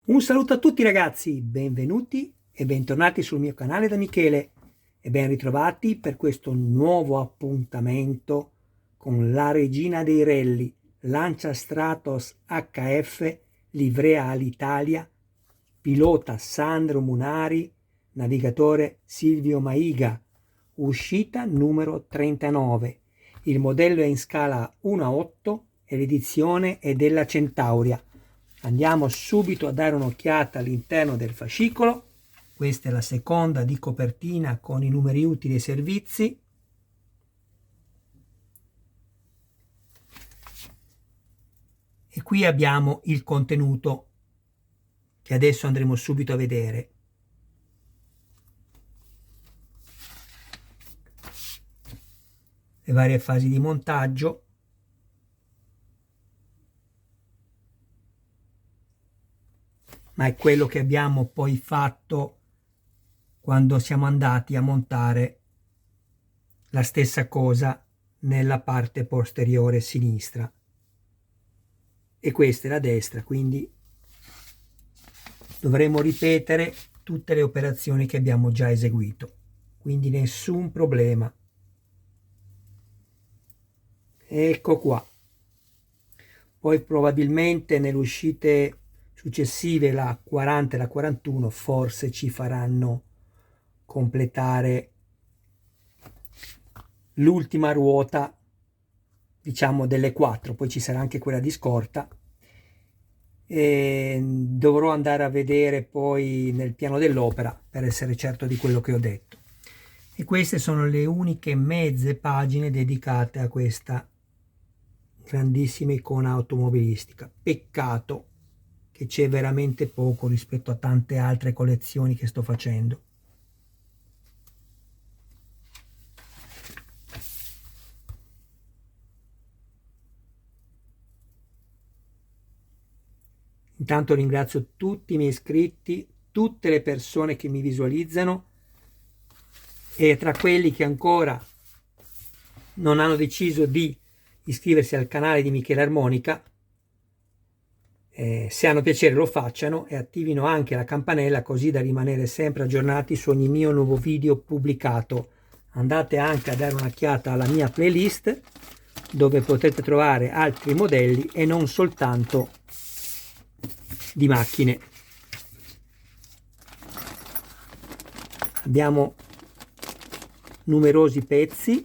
Un saluto a tutti ragazzi, benvenuti e bentornati sul mio canale da Michele e ben ritrovati per questo nuovo appuntamento con la regina dei rally, Lancia Stratos HF, livrea Alitalia, pilota Sandro Munari, navigatore Silvio Maiga, uscita numero 39. Il modello è in scala 1:8 e l'edizione è della Centauria. Andiamo subito a dare un'occhiata all'interno del fascicolo. Questa è la seconda di copertina con i numeri utili e servizi. E qui abbiamo il contenuto che adesso andremo subito a vedere. Le varie fasi di montaggio. Ma è quello che abbiamo poi fatto quando siamo andati a montare la stessa cosa nella parte posteriore sinistra. E questa è la destra, quindi dovremo ripetere tutte le operazioni che abbiamo già eseguito, quindi nessun problema. Ecco qua. Poi probabilmente nelle uscite successive, la 40 e la 41, forse ci faranno completare l'ultima ruota, diciamo delle 4, poi ci sarà anche quella di scorta. E dovrò andare a vedere poi nel piano dell'opera per essere certo di quello che ho detto. E queste sono le uniche mezze pagine dedicate a questa grandissima icona automobilistica. Peccato che c'è veramente poco rispetto a tante altre collezioni che sto facendo. Intanto ringrazio tutti i miei iscritti, tutte le persone che mi visualizzano e tra quelli che ancora non hanno deciso di iscriversi al canale di Michele Armonica, se hanno piacere lo facciano e attivino anche la campanella così da rimanere sempre aggiornati su ogni mio nuovo video pubblicato. Andate anche a dare un'occhiata alla mia playlist dove potete trovare altri modelli e non soltanto di macchine. Abbiamo numerosi pezzi,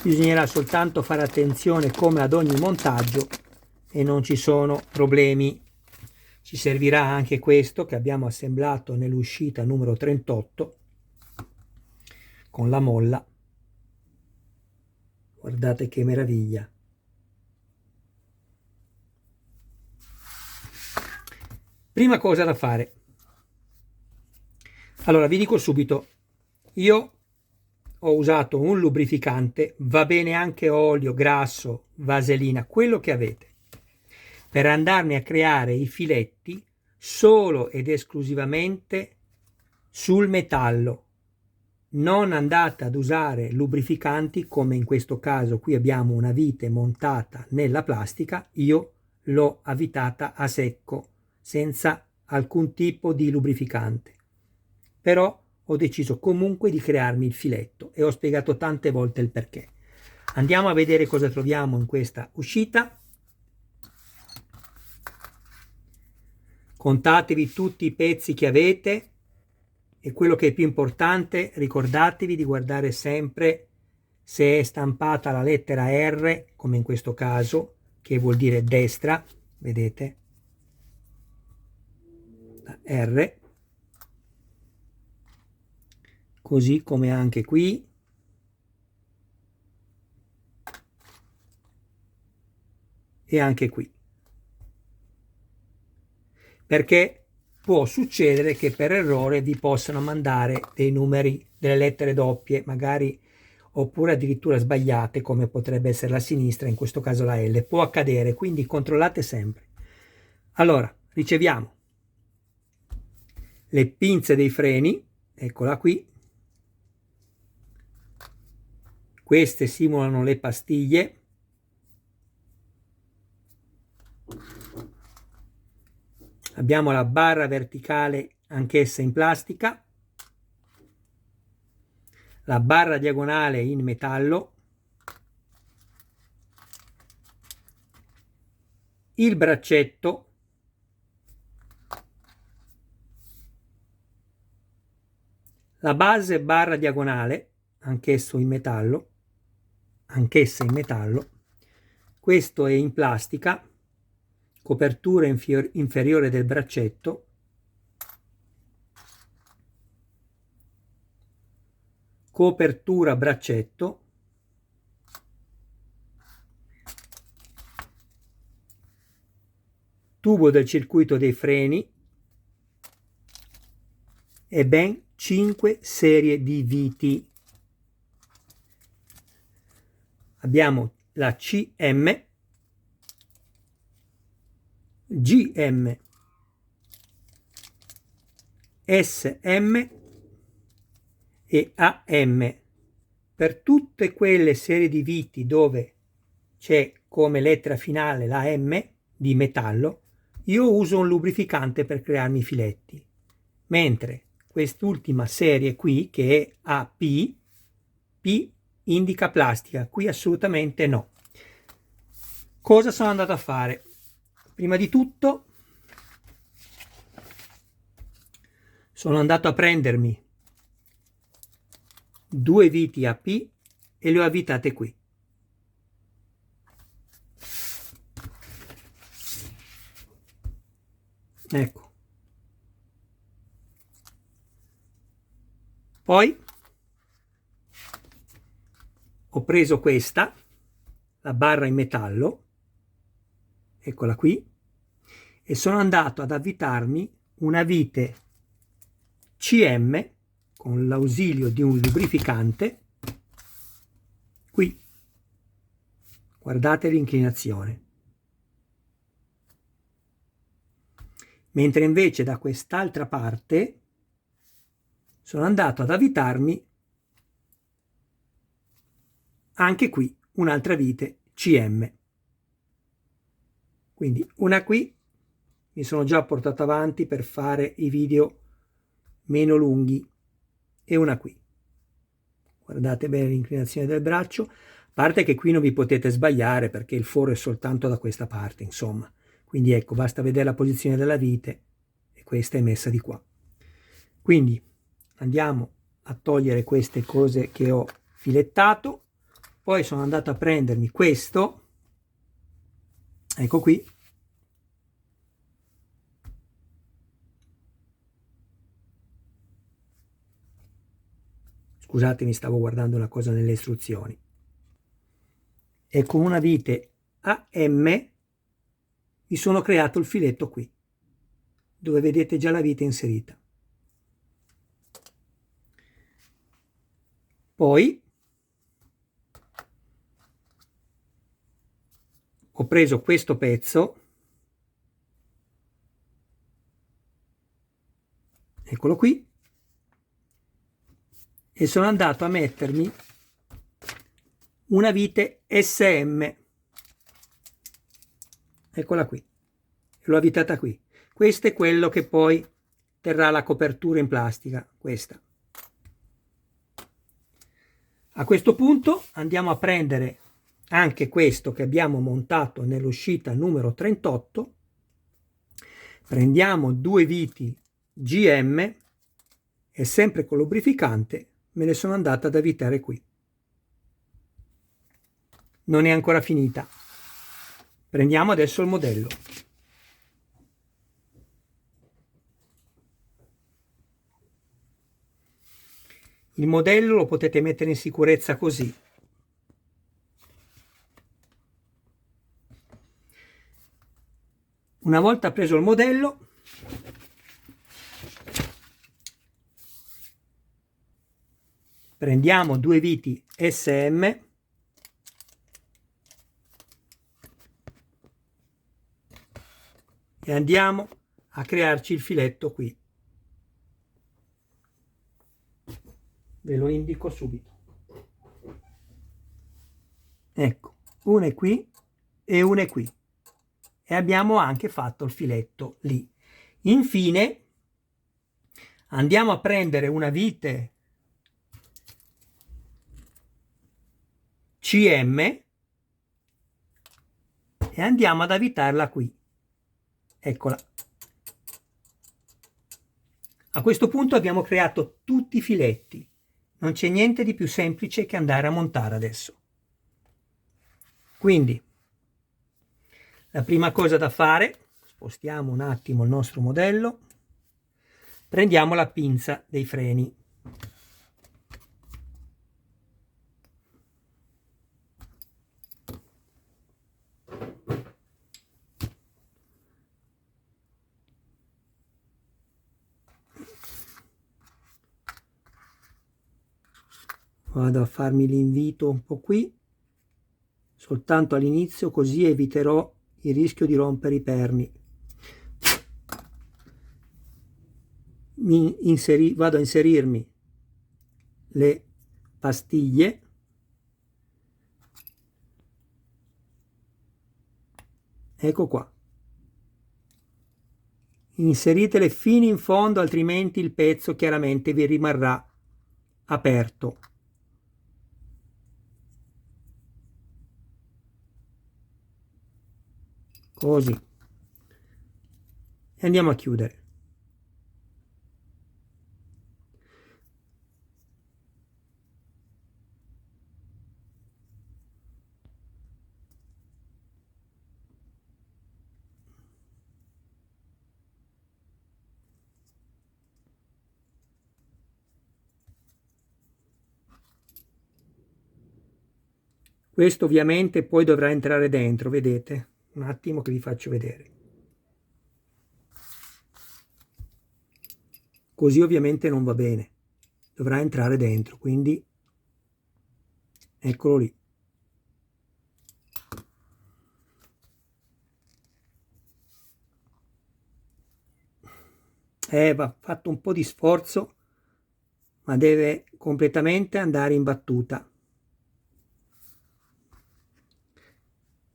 bisognerà soltanto fare attenzione come ad ogni montaggio e non ci sono problemi. Ci servirà anche questo che abbiamo assemblato nell'uscita numero 38 con la molla. Guardate che meraviglia. Prima cosa da fare. Allora vi dico subito, io ho usato un lubrificante, va bene anche olio, grasso, vaselina, quello che avete, per andarne a creare i filetti solo ed esclusivamente sul metallo. Non andate ad usare lubrificanti come in questo caso. Qui abbiamo una vite montata nella plastica, io l'ho avvitata a secco senza alcun tipo di lubrificante, però ho deciso comunque di crearmi il filetto e ho spiegato tante volte il perché. Andiamo a vedere cosa troviamo in questa uscita. Contatevi tutti i pezzi che avete e quello che è più importante, ricordatevi di guardare sempre se è stampata la lettera R, come in questo caso, che vuol dire destra, vedete? La R, così come anche qui. E anche qui. Perché può succedere che per errore vi possano mandare dei numeri, delle lettere doppie, magari, oppure addirittura sbagliate, come potrebbe essere la sinistra, in questo caso la L. Può accadere, quindi controllate sempre. Allora, riceviamo le pinze dei freni, eccola qui. Queste simulano le pastiglie. Abbiamo la barra verticale anch'essa in plastica, la barra diagonale in metallo, il braccetto, la base barra diagonale, anch'essa in metallo, questo è in plastica, copertura inferiore del braccetto, copertura braccetto, tubo del circuito dei freni e ben 5 serie di viti. Abbiamo la CM, GM, SM e AM. Per tutte quelle serie di viti dove c'è come lettera finale la M di metallo, io uso un lubrificante per crearmi i filetti, mentre quest'ultima serie qui, che è AP, P indica plastica, qui assolutamente no. Cosa sono andato a fare? Prima di tutto sono andato a prendermi 2 viti AP e le ho avvitate qui. Ecco. Poi ho preso questa, la barra in metallo, eccola qui, e sono andato ad avvitarmi una vite CM con l'ausilio di un lubrificante qui. Guardate l'inclinazione. Mentre invece da quest'altra parte sono andato ad avvitarmi anche qui un'altra vite CM. Quindi una qui, mi sono già portato avanti per fare i video meno lunghi, e una qui. Guardate bene l'inclinazione del braccio, a parte che qui non vi potete sbagliare perché il foro è soltanto da questa parte, insomma. Quindi ecco, basta vedere la posizione della vite e questa è messa di qua. Quindi andiamo a togliere queste cose che ho filettato. Poi sono andato a prendermi questo, ecco qui, scusatemi, stavo guardando una cosa nelle istruzioni, e con una vite AM mi sono creato il filetto qui, dove vedete già la vite inserita. Poi ho preso questo pezzo, eccolo qui, e sono andato a mettermi una vite SM, eccola qui, l'ho avvitata qui. Questo è quello che poi terrà la copertura in plastica, questa. A questo punto andiamo a prendere anche questo che abbiamo montato nell'uscita numero 38, prendiamo 2 viti GM e sempre con lubrificante me ne sono andata ad avvitare qui. Non è ancora finita. Prendiamo adesso il modello. Il modello lo potete mettere in sicurezza così. Una volta preso il modello, prendiamo 2 viti SM e andiamo a crearci il filetto qui. Ve lo indico subito. Ecco, una è qui e una è qui. E abbiamo anche fatto il filetto lì. Infine andiamo a prendere una vite CM e andiamo ad avvitarla qui. Eccola. A questo punto abbiamo creato tutti i filetti. Non c'è niente di più semplice che andare a montare adesso. Quindi la prima cosa da fare, spostiamo un attimo il nostro modello, prendiamo la pinza dei freni. Vado a farmi l'invito un po' qui, soltanto all'inizio, così eviterò il rischio di rompere i perni. Vado a inserirmi le pastiglie. Ecco qua. Inseritele fino in fondo, altrimenti il pezzo chiaramente vi rimarrà aperto. Così. E andiamo a chiudere. Questo ovviamente poi dovrà entrare dentro, vedete? Un attimo che vi faccio vedere. Così ovviamente non va bene, dovrà entrare dentro, quindi eccolo lì. Va fatto un po' di sforzo, ma deve completamente andare in battuta.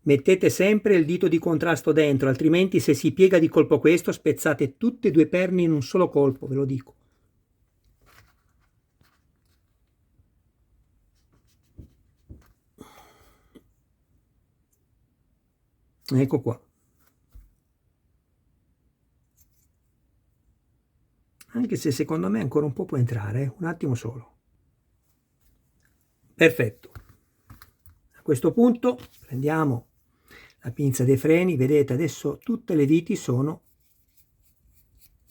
Mettete sempre il dito di contrasto dentro, altrimenti se si piega di colpo questo spezzate tutte e due perni in un solo colpo, ve lo dico. Ecco qua. Anche se secondo me ancora un po' può entrare, un attimo solo. Perfetto. A questo punto prendiamo la pinza dei freni, vedete adesso tutte le viti sono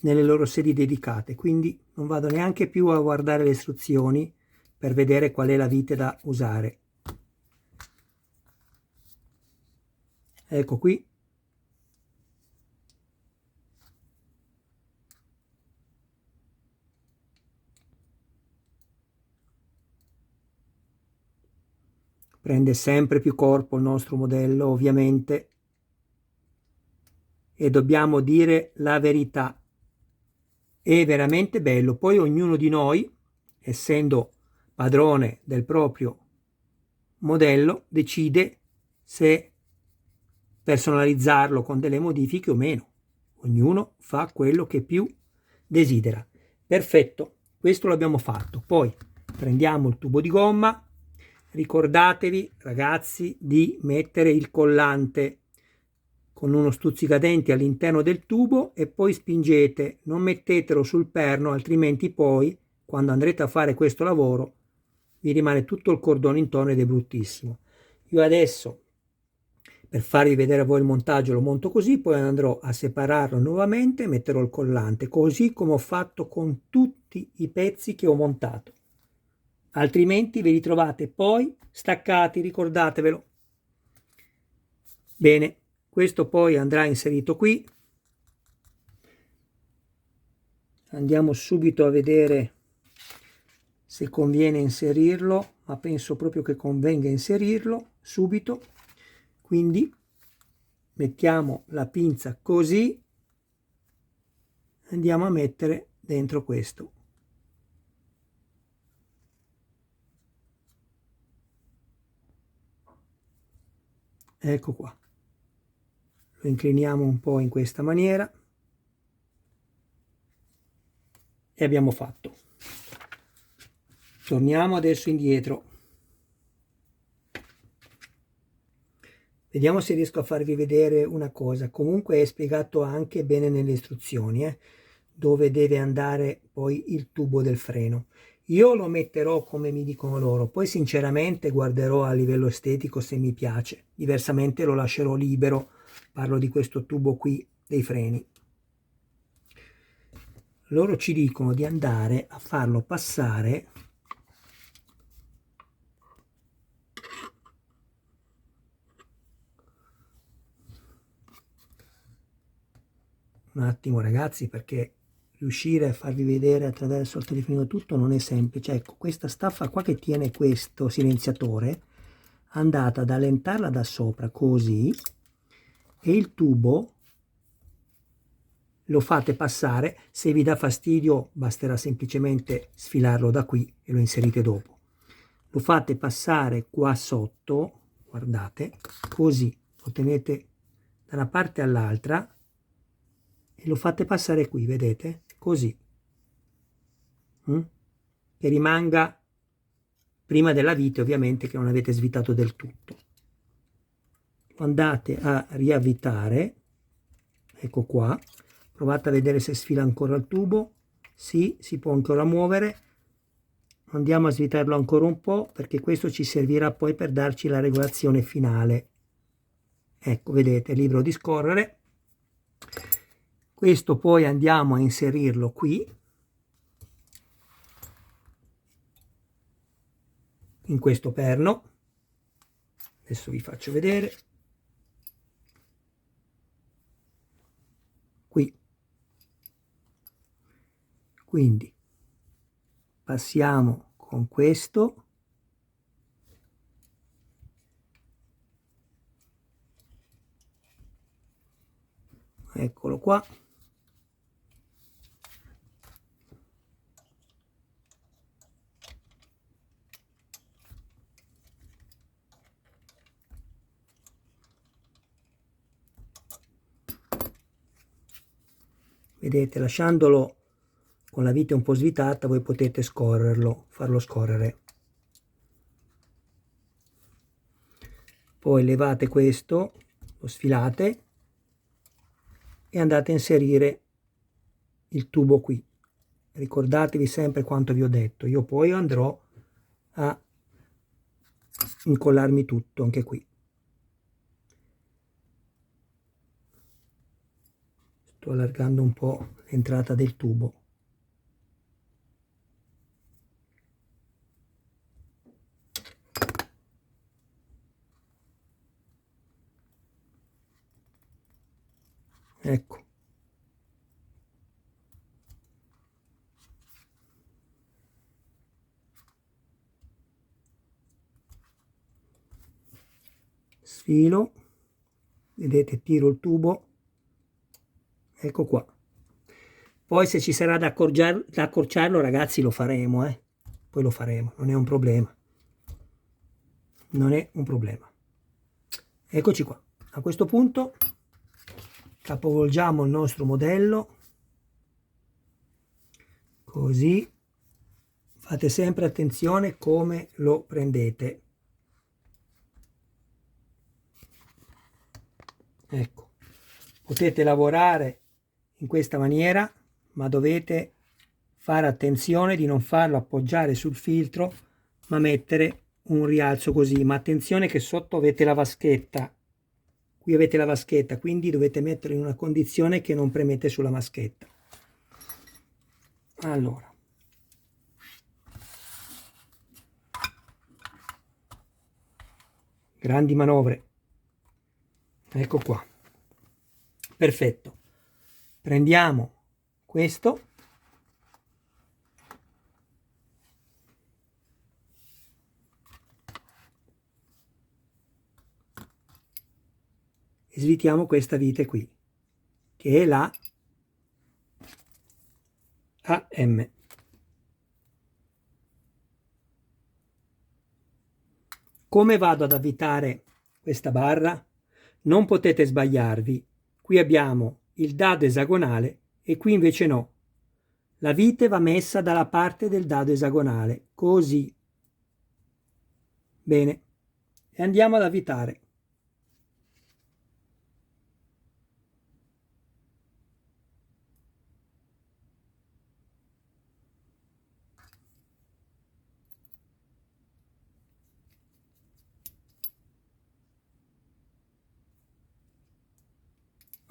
nelle loro sedi dedicate, quindi non vado neanche più a guardare le istruzioni per vedere qual è la vite da usare. Ecco qui. Prende sempre più corpo il nostro modello, ovviamente, e dobbiamo dire la verità. È veramente bello. Poi ognuno di noi, essendo padrone del proprio modello, decide se personalizzarlo con delle modifiche o meno. Ognuno fa quello che più desidera. Perfetto, questo l'abbiamo fatto. Poi prendiamo il tubo di gomma. Ricordatevi, ragazzi, di mettere il collante con uno stuzzicadenti all'interno del tubo e poi spingete, non mettetelo sul perno, altrimenti poi quando andrete a fare questo lavoro vi rimane tutto il cordone intorno ed è bruttissimo. Io adesso, per farvi vedere a voi il montaggio, lo monto così, poi andrò a separarlo nuovamente e metterò il collante, così come ho fatto con tutti i pezzi che ho montato. Altrimenti vi ritrovate poi staccati, ricordatevelo. Bene, questo poi andrà inserito qui. Andiamo subito a vedere se conviene inserirlo, ma penso proprio che convenga inserirlo subito. Quindi mettiamo la pinza così, andiamo a mettere dentro questo. Ecco qua. Lo incliniamo un po' in questa maniera. e abbiamo fatto. Torniamo adesso indietro. Vediamo se riesco a farvi vedere una cosa. Comunque è spiegato anche bene nelle istruzioni, dove deve andare poi il tubo del freno. Io lo metterò come mi dicono loro, poi sinceramente guarderò a livello estetico se mi piace, diversamente lo lascerò libero. Parlo di questo tubo qui dei freni. Loro ci dicono di andare a farlo passare un attimo ragazzi, perché riuscire a farvi vedere attraverso il telefonino tutto non è semplice. Ecco, questa staffa qua che tiene questo silenziatore, andate ad allentarla da sopra così e il tubo lo fate passare. Se vi dà fastidio basterà semplicemente sfilarlo da qui e lo inserite dopo. Lo fate passare qua sotto, guardate, così lo tenete da una parte all'altra e lo fate passare qui, vedete? Così. Che rimanga prima della vite, ovviamente, che non avete svitato del tutto. Lo andate a riavvitare, ecco qua, provate a vedere se sfila ancora il tubo. Sì, si può ancora muovere. Andiamo a svitarlo ancora un po', perché questo ci servirà poi per darci la regolazione finale. Ecco, vedete, è libero di scorrere. Questo poi andiamo a inserirlo qui, in questo perno. Adesso vi faccio vedere. Qui. Quindi passiamo con questo. Eccolo qua. Vedete, lasciandolo con la vite un po' svitata, voi potete scorrerlo, farlo scorrere. Poi levate questo, lo sfilate e andate a inserire il tubo qui. Ricordatevi sempre quanto vi ho detto. Io poi andrò a incollarmi tutto anche qui. Sto allargando un po' l'entrata del tubo. Ecco. Sfilo, vedete, tiro il tubo, ecco qua. Poi se ci sarà da accorciarlo ragazzi lo faremo, poi lo faremo, non è un problema. Non è un problema. Eccoci qua. A questo punto capovolgiamo il nostro modello, così. Fate sempre attenzione come lo prendete. Ecco, potete lavorare in questa maniera, ma dovete fare attenzione di non farlo appoggiare sul filtro, ma mettere un rialzo così. Ma attenzione che sotto avete la vaschetta, qui avete la vaschetta, quindi dovete metterlo in una condizione che non premete sulla vaschetta. Allora, grandi manovre. Ecco qua. Perfetto. Prendiamo questo e svitiamo questa vite qui, che è la AM. Come vado ad avvitare questa barra? Non potete sbagliarvi. Qui abbiamo il dado esagonale e qui invece no. La vite va messa dalla parte del dado esagonale, così. Bene, e andiamo ad avvitare.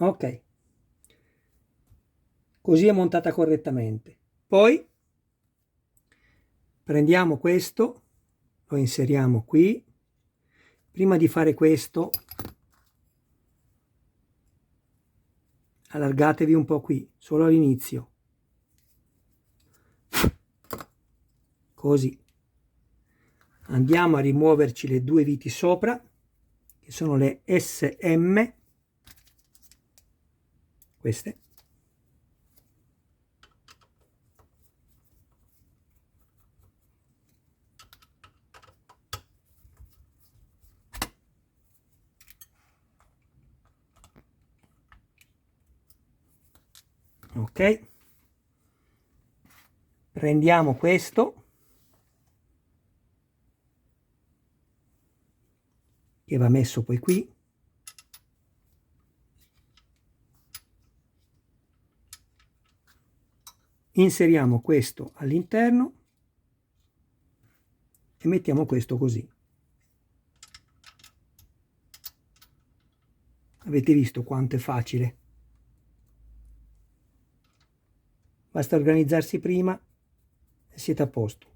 Ok, così è montata correttamente. Poi prendiamo questo, lo inseriamo qui. Prima di fare questo, allargatevi un po' qui, solo all'inizio. Così. Andiamo a rimuoverci le due viti sopra, che sono le SM, queste. Ok, prendiamo questo che va messo poi qui, inseriamo questo all'interno e mettiamo questo così. Avete visto quanto è facile? Basta organizzarsi prima e siete a posto.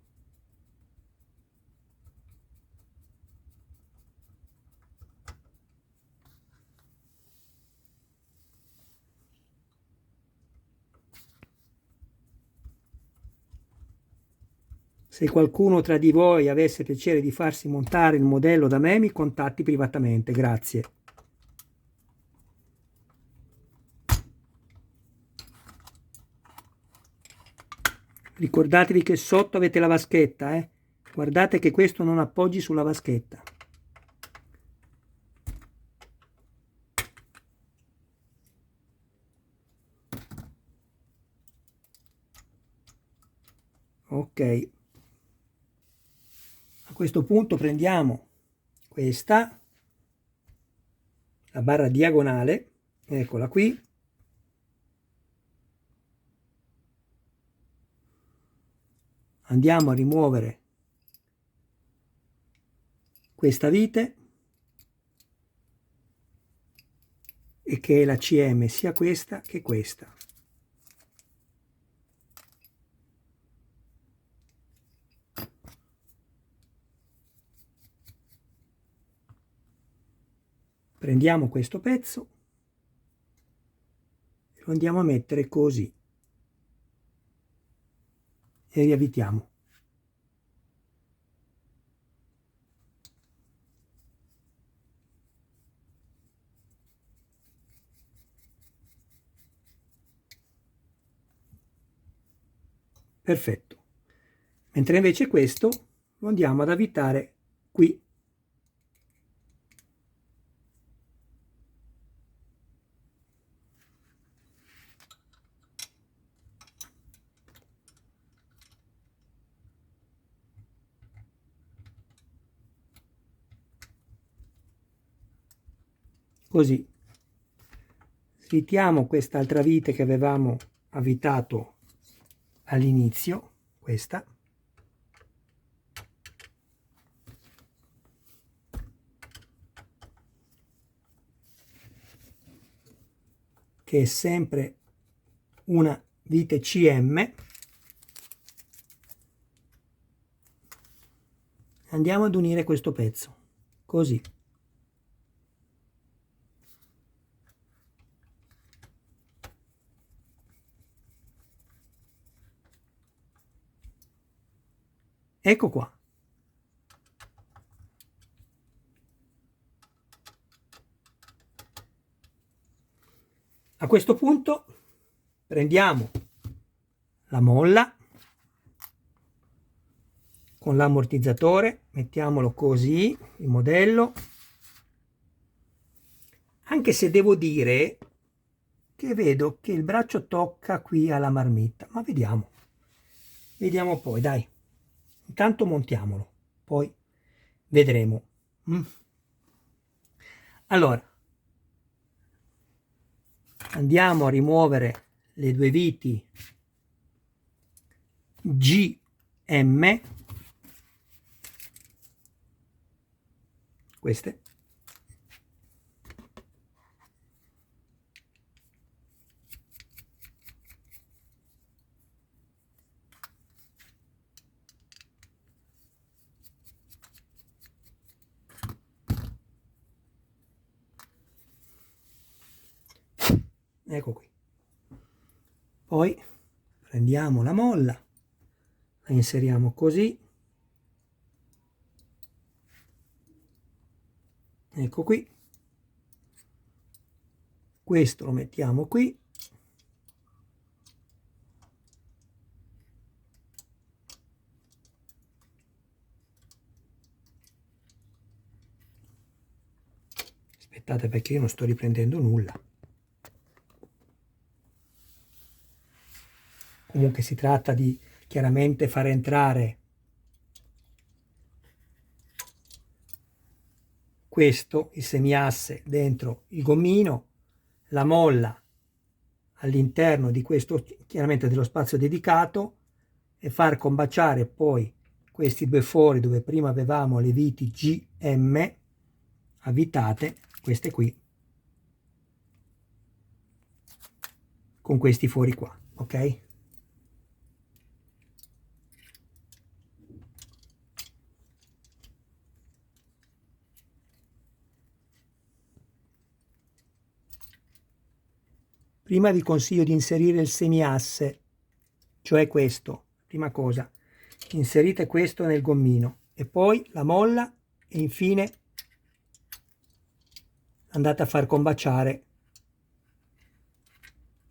Se qualcuno tra di voi avesse piacere di farsi montare il modello da me, mi contatti privatamente. Grazie. Ricordatevi che sotto avete la vaschetta, eh? Guardate che questo non appoggi sulla vaschetta. Ok. A questo punto prendiamo questa, la barra diagonale, eccola qui. Andiamo a rimuovere questa vite e che è la CM sia questa che questa. Prendiamo questo pezzo e lo andiamo a mettere così e riavvitiamo. Perfetto. Mentre invece questo lo andiamo ad avvitare qui. Così. Svitiamo quest'altra vite che avevamo avvitato all'inizio, questa. Che è sempre una vite CM. Andiamo ad unire questo pezzo, così. Ecco qua. A questo punto prendiamo la molla con l'ammortizzatore, mettiamolo così, il modello, anche se devo dire che vedo che il braccio tocca qui alla marmitta, ma vediamo. Vediamo poi, dai. Intanto montiamolo, poi vedremo. Allora, andiamo a rimuovere le due viti GM, queste. Ecco qui. Poi prendiamo la molla, la inseriamo così. Ecco qui. Questo lo mettiamo qui. Aspettate perché io non sto riprendendo nulla. Comunque si tratta di chiaramente far entrare questo, il semiasse, dentro il gommino, la molla all'interno di questo, chiaramente dello spazio dedicato, e far combaciare poi questi due fori dove prima avevamo le viti GM avvitate, queste qui, con questi fori qua, ok? Prima vi consiglio di inserire il semiasse, cioè questo, prima cosa, inserite questo nel gommino e poi la molla e infine andate a far combaciare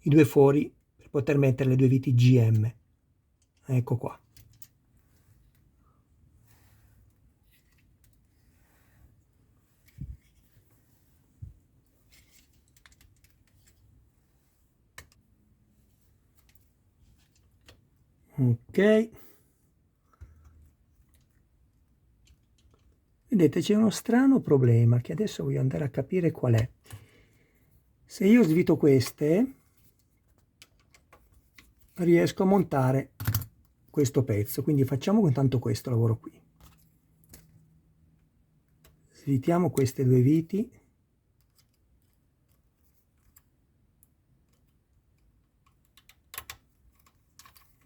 i due fori per poter mettere le due viti GM. Ecco qua. Ok, vedete c'è uno strano problema che adesso voglio andare a capire qual è. Se io svito queste riesco a montare questo pezzo, quindi facciamo intanto questo lavoro qui. Svitiamo queste due viti,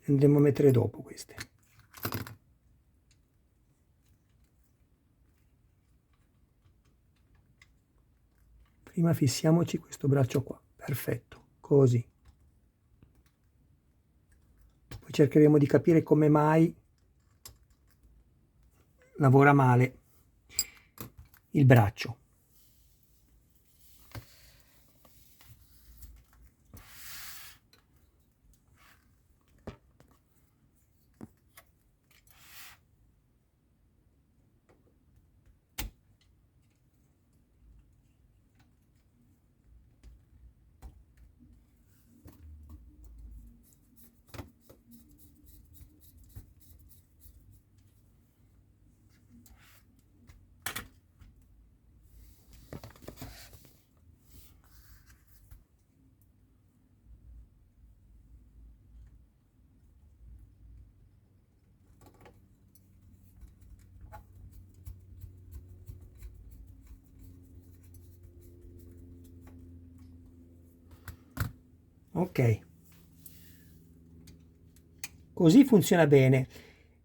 andremo a mettere dopo queste. Prima fissiamoci questo braccio qua, perfetto, così. Poi cercheremo di capire come mai lavora male il braccio. Ok, così funziona bene.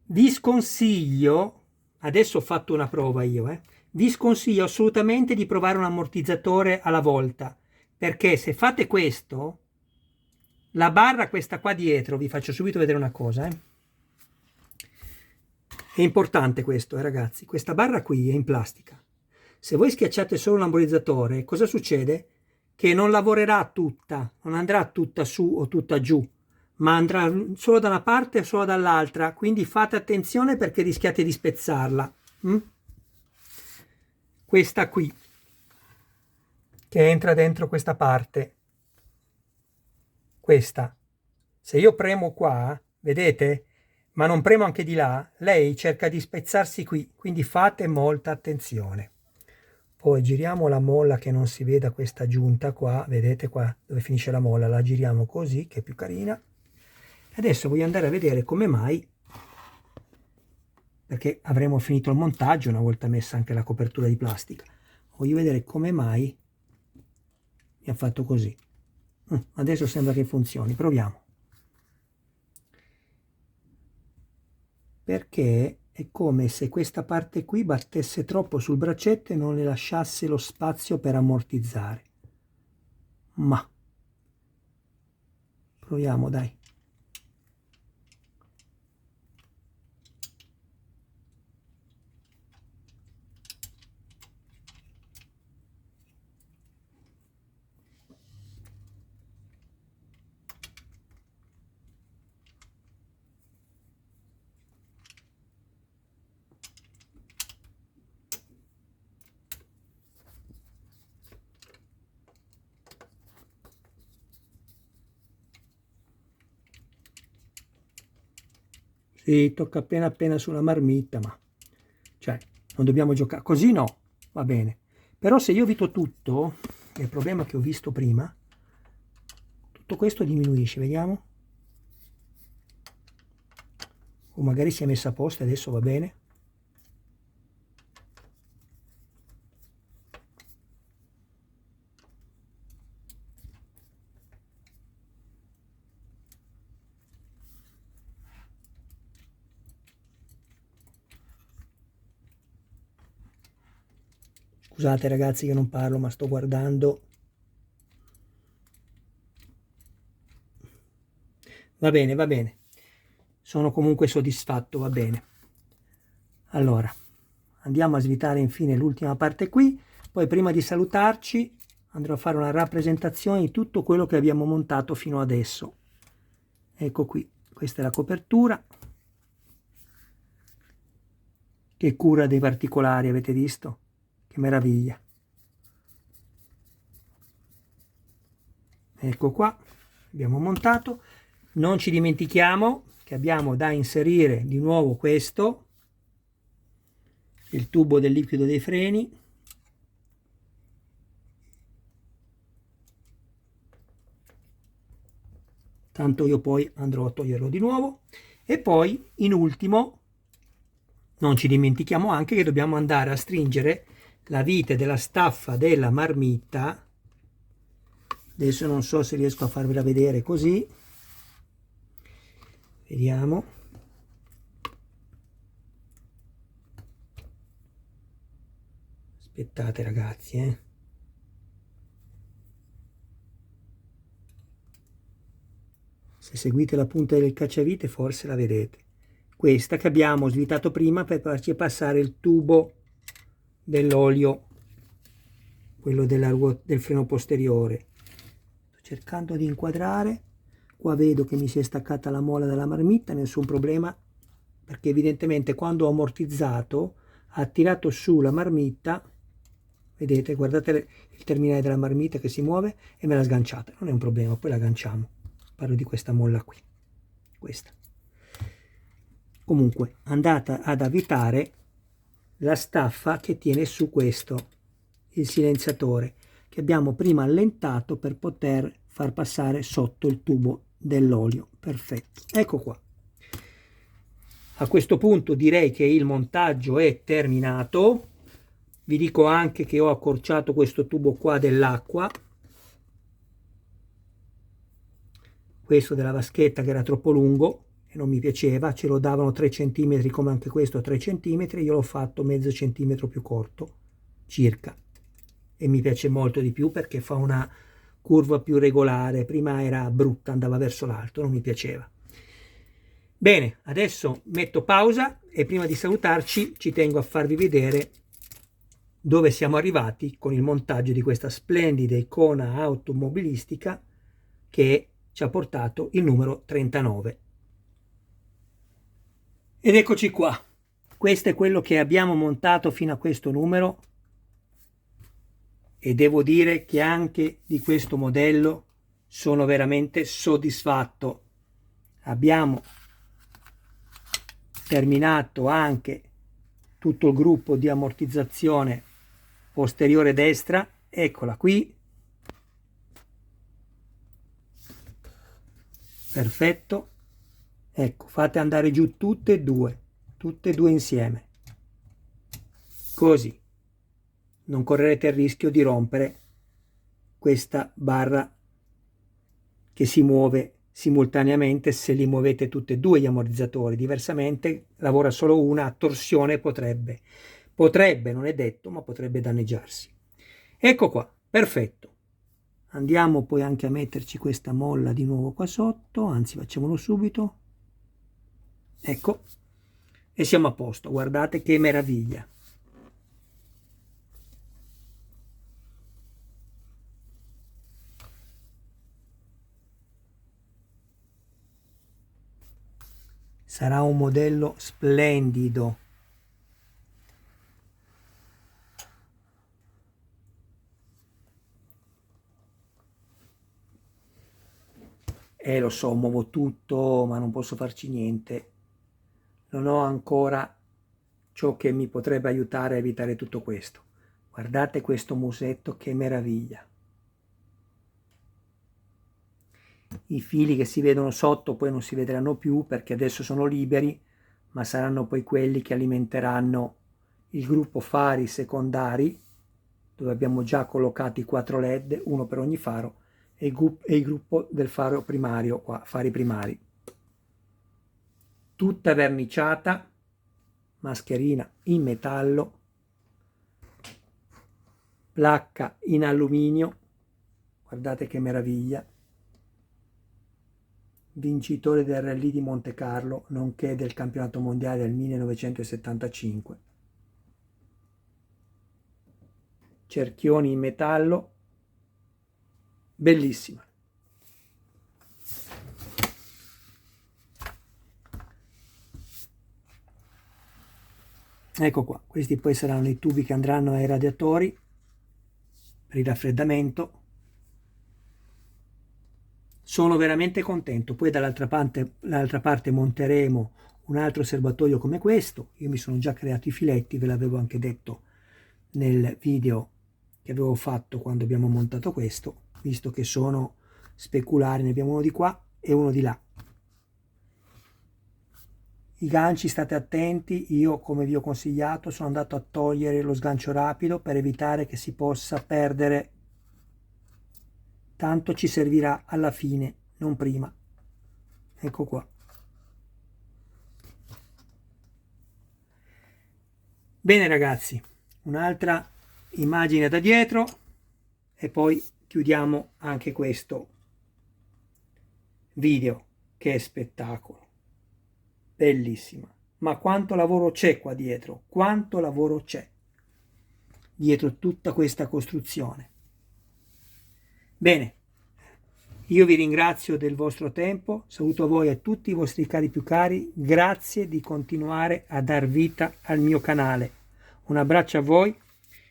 Vi sconsiglio, adesso ho fatto una prova io, vi sconsiglio assolutamente di provare un ammortizzatore alla volta, perché se fate questo, la barra questa qua dietro, vi faccio subito vedere una cosa, È importante questo, ragazzi, questa barra qui è in plastica. Se voi schiacciate solo l'ammortizzatore, cosa succede? Che non lavorerà tutta, non andrà tutta su o tutta giù, ma andrà solo da una parte o solo dall'altra, quindi fate attenzione perché rischiate di spezzarla. Questa qui, che entra dentro questa parte, questa, se io premo qua, vedete, ma non premo anche di là, lei cerca di spezzarsi qui, quindi fate molta attenzione. Poi giriamo la molla che non si veda questa giunta qua, vedete qua dove finisce la molla, la giriamo così che è più carina. Adesso voglio andare a vedere come mai, perché avremo finito il montaggio una volta messa anche la copertura di plastica, voglio vedere come mai mi ha fatto così. Adesso sembra che funzioni, proviamo. Perché è come se questa parte qui battesse troppo sul braccetto e non le lasciasse lo spazio per ammortizzare. Ma proviamo, dai. Sì, tocca appena appena sulla marmitta, ma cioè non dobbiamo giocare così, no, va bene. Però se io evito tutto, il problema che ho visto prima, tutto questo diminuisce, vediamo. O magari si è messa a posto, adesso va bene. Scusate ragazzi che non parlo, ma sto guardando. Va bene, va bene. Sono comunque soddisfatto, va bene. Allora, andiamo a svitare infine l'ultima parte qui, poi prima di salutarci andrò a fare una rappresentazione di tutto quello che abbiamo montato fino adesso. Ecco qui, questa è la copertura. Che cura dei particolari, avete visto? Che meraviglia. Ecco qua, abbiamo montato. Non ci dimentichiamo che abbiamo da inserire di nuovo questo, il tubo del liquido dei freni. Tanto io poi andrò a toglierlo di nuovo. E poi, in ultimo, non ci dimentichiamo anche che dobbiamo andare a stringere la vite della staffa della marmitta. Adesso non so se riesco a farvela vedere così. Vediamo. Aspettate ragazzi, Se seguite la punta del cacciavite forse la vedete. Questa che abbiamo svitato prima per farci passare il tubo dell'olio, quello del freno posteriore. Sto cercando di inquadrare. Qua vedo che mi si è staccata la molla dalla marmitta, nessun problema, perché evidentemente quando ho ammortizzato ha tirato su la marmitta. Vedete, guardate il terminale della marmitta che si muove e me l'ha sganciata. Non è un problema, poi la agganciamo. Parlo di questa molla qui, questa. Comunque andate ad avvitare la staffa che tiene su questo, il silenziatore, che abbiamo prima allentato per poter far passare sotto il tubo dell'olio. Perfetto, ecco qua. A questo punto direi che il montaggio è terminato. Vi dico anche che ho accorciato questo tubo qua dell'acqua, questo della vaschetta che era troppo lungo e non mi piaceva, ce lo davano 3 cm come anche questo 3 cm, io l'ho fatto mezzo centimetro più corto circa e mi piace molto di più perché fa una curva più regolare. Prima era brutta, andava verso l'alto, non mi piaceva. Bene, adesso metto pausa e prima di salutarci ci tengo a farvi vedere dove siamo arrivati con il montaggio di questa splendida icona automobilistica che ci ha portato il numero 39. Ed eccoci qua. Questo è quello che abbiamo montato fino a questo numero e devo dire che anche di questo modello sono veramente soddisfatto. Abbiamo terminato anche tutto il gruppo di ammortizzazione posteriore destra, eccola qui, perfetto. Ecco, fate andare giù tutte e due insieme, così non correrete il rischio di rompere questa barra che si muove simultaneamente se li muovete tutti e due gli ammortizzatori. Diversamente lavora solo una, a torsione potrebbe, non è detto, ma potrebbe danneggiarsi. Ecco qua, perfetto. Andiamo poi anche a metterci questa molla di nuovo qua sotto, anzi facciamolo subito. Ecco, e siamo a posto. Guardate che meraviglia. Sarà un modello splendido. Lo so, muovo tutto, ma non posso farci niente. Non ho ancora ciò che mi potrebbe aiutare a evitare tutto questo. Guardate questo musetto, che meraviglia. I fili che si vedono sotto poi non si vedranno più perché adesso sono liberi, ma saranno poi quelli che alimenteranno il gruppo fari secondari, dove abbiamo già collocati i 4 LED, uno per ogni faro, e il gruppo del faro primario, qua, fari primari. Tutta verniciata, mascherina in metallo, placca in alluminio, guardate che meraviglia. Vincitore del Rally di Monte Carlo, nonché del campionato mondiale del 1975. Cerchioni in metallo, bellissima. Ecco qua, questi poi saranno i tubi che andranno ai radiatori per il raffreddamento. Sono veramente contento. Poi dall'altra parte monteremo un altro serbatoio come questo. Io mi sono già creato i filetti, ve l'avevo anche detto nel video che avevo fatto quando abbiamo montato questo, visto che sono speculari, ne abbiamo uno di qua e uno di là. I ganci state attenti, io come vi ho consigliato sono andato a togliere lo sgancio rapido per evitare che si possa perdere, tanto ci servirà alla fine, non prima. Ecco qua. Bene ragazzi, un'altra immagine da dietro e poi chiudiamo anche questo video, che è spettacolo, bellissima. Ma quanto lavoro c'è qua dietro, quanto lavoro c'è dietro tutta questa costruzione. Bene, io vi ringrazio del vostro tempo, saluto a voi e a tutti i vostri cari più cari, grazie di continuare a dar vita al mio canale. Un abbraccio a voi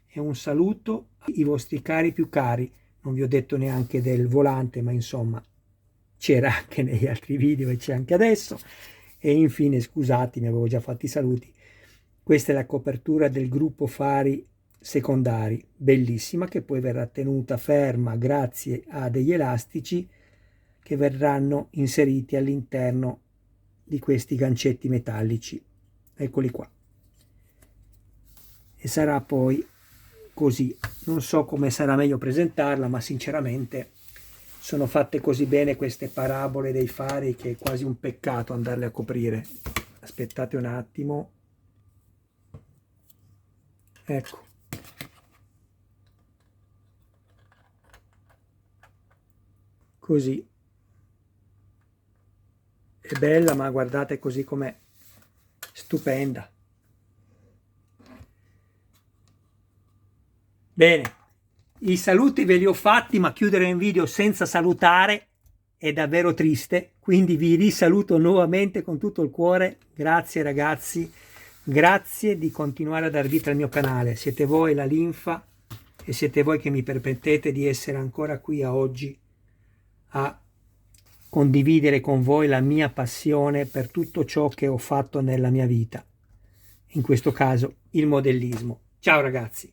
e un saluto ai vostri cari più cari. Non vi ho detto neanche del volante, ma insomma c'era anche negli altri video e c'è anche adesso. E infine, scusatemi, avevo già fatto i saluti. Questa è la copertura del gruppo fari secondari, bellissima, che poi verrà tenuta ferma grazie a degli elastici che verranno inseriti all'interno di questi gancetti metallici. Eccoli qua. E sarà poi così. Non so come sarà meglio presentarla, ma sinceramente sono fatte così bene queste parabole dei fari che è quasi un peccato andarle a coprire. Aspettate un attimo. Ecco. Così. È bella, ma guardate così com'è. Stupenda. Bene. I saluti ve li ho fatti, ma chiudere un video senza salutare è davvero triste, quindi vi risaluto nuovamente con tutto il cuore. Grazie ragazzi, grazie di continuare a dar vita al mio canale. Siete voi la linfa e siete voi che mi permettete di essere ancora qui a oggi a condividere con voi la mia passione per tutto ciò che ho fatto nella mia vita, in questo caso il modellismo. Ciao ragazzi!